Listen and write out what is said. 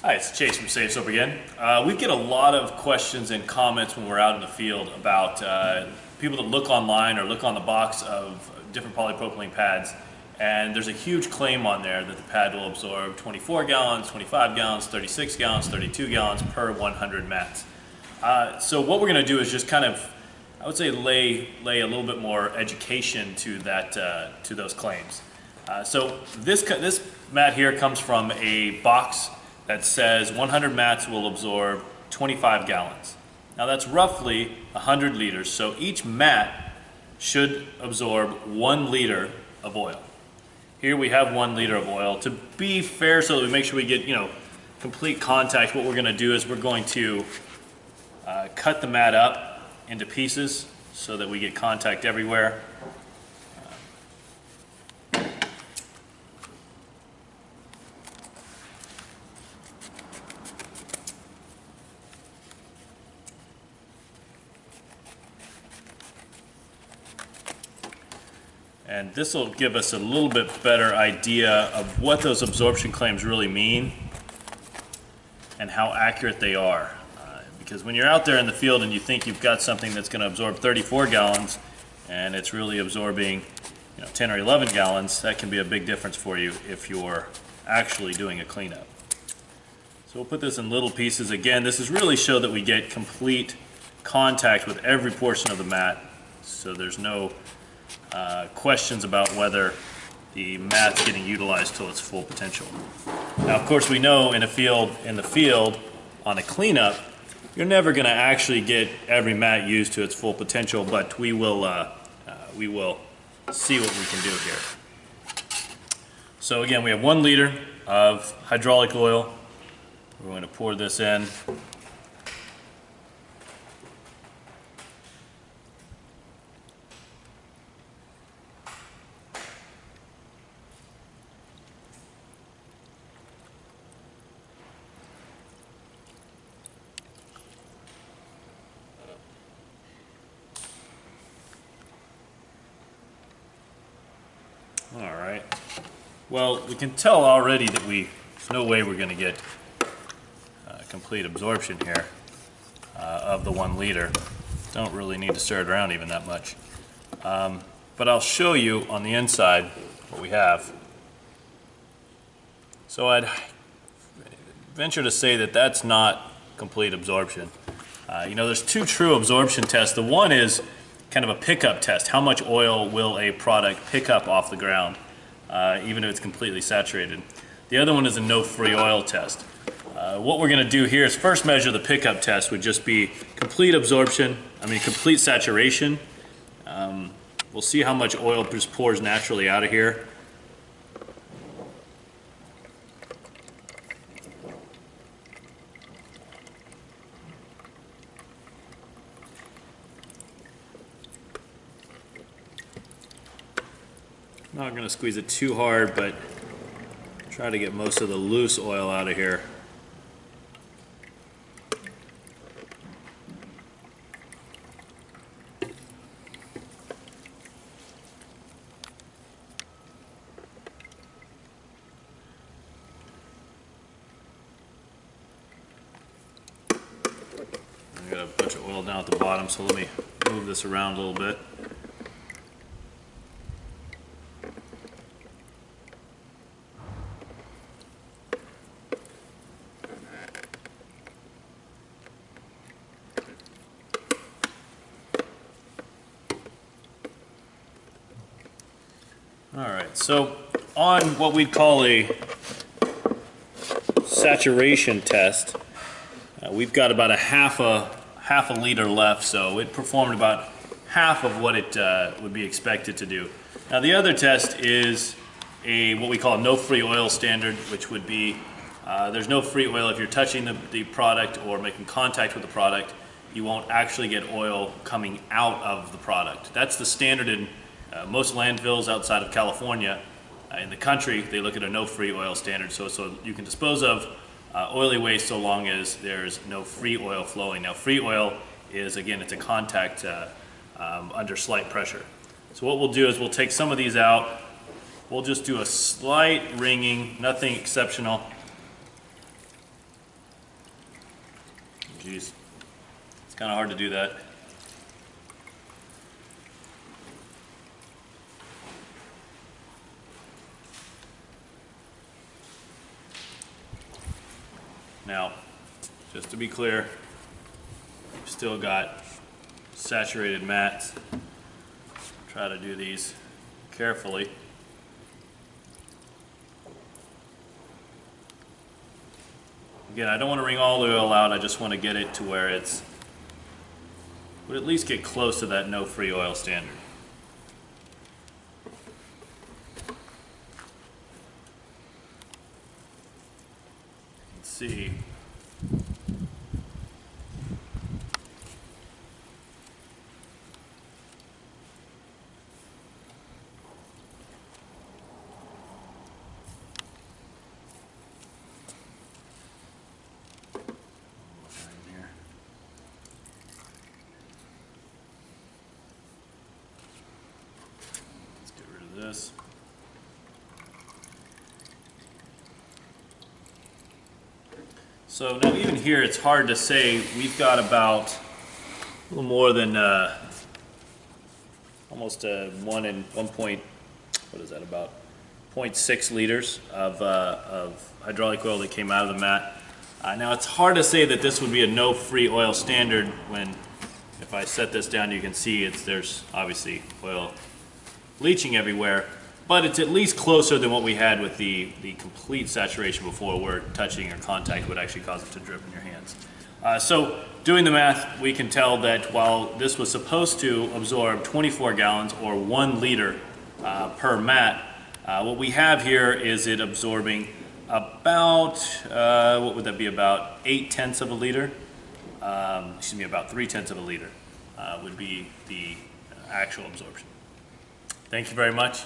Hi, it's Chase from SaveSorb again. We get a lot of questions and comments when we're out in the field about people that look online or look on the box of different polypropylene pads, and there's a huge claim on there that the pad will absorb 24 gallons, 25 gallons, 36 gallons, 32 gallons per 100 mats. So what we're going to do is just kind of, I would say, lay a little bit more education to that to those claims. So this mat here comes from a box that says 100 mats will absorb 25 gallons. Now that's roughly 100 liters, so each mat should absorb 1 liter of oil. Here we have 1 liter of oil. To be fair, so that we make sure we get complete contact, what we're going to do is we're going to cut the mat up into pieces so that we get contact everywhere. And this will give us a little bit better idea of what those absorption claims really mean and how accurate they are. Because when you're out there in the field and you think you've got something that's going to absorb 34 gallons and it's really absorbing 10 or 11 gallons, that can be a big difference for you if you're actually doing a cleanup. So we'll put this in little pieces. Again, this is really so that we get complete contact with every portion of the mat, so there's no questions about whether the mat's getting utilized to its full potential. Now, of course, we know in the field on a cleanup, you're never going to actually get every mat used to its full potential, but we will see what we can do here. So again, we have 1 liter of hydraulic oil. We're going to pour this in. Alright, well, we can tell already that there's no way we're going to get complete absorption here of the 1 liter. Don't really need to stir it around even that much. But I'll show you on the inside what we have. So I'd venture to say that that's not complete absorption. There's 2 true absorption tests. The one is kind of a pickup test. How much oil will a product pick up off the ground, even if it's completely saturated? The other one is a no-free oil test. What we're going to do here is first measure the pickup test, would just be complete complete saturation. We'll see how much oil just pours naturally out of here. Not going to squeeze it too hard, but try to get most of the loose oil out of here. I got a bunch of oil down at the bottom, so let me move this around a little bit. Alright, so on what we'd call a saturation test, we've got about half a liter left, so it performed about half of what it would be expected to do. Now the other test is what we call a no-free oil standard, which would be there's no free oil if you're touching the product or making contact with the product. You won't actually get oil coming out of the product. That's the standard in most landfills outside of California. In the country, they look at a no-free oil standard, so you can dispose of oily waste so long as there's no free oil flowing. Now, free oil is, again, it's a contact under slight pressure. So what we'll do is we'll take some of these out. We'll just do a slight wringing, nothing exceptional. geez. It's kind of hard to do that. Now, just to be clear, we've still got saturated mats. Try to do these carefully. Again, I don't want to wring all the oil out, I just want to get it to where it's would at least get close to that no free oil standard. Let's see. This. So now even here it's hard to say. We've got about a little more than almost what is that, about 0.6 liters of hydraulic oil that came out of the mat. Now it's hard to say that this would be a no free oil standard when if I set this down you can see there's obviously oil leaching everywhere, but it's at least closer than what we had with the complete saturation before, where touching or contact would actually cause it to drip in your hands. So doing the math, we can tell that while this was supposed to absorb 24 gallons or 1 liter per mat, what we have here is it absorbing about, what would that be, about 0.8 of a liter? Excuse me, about 0.3 of a liter would be the actual absorption. Thank you very much.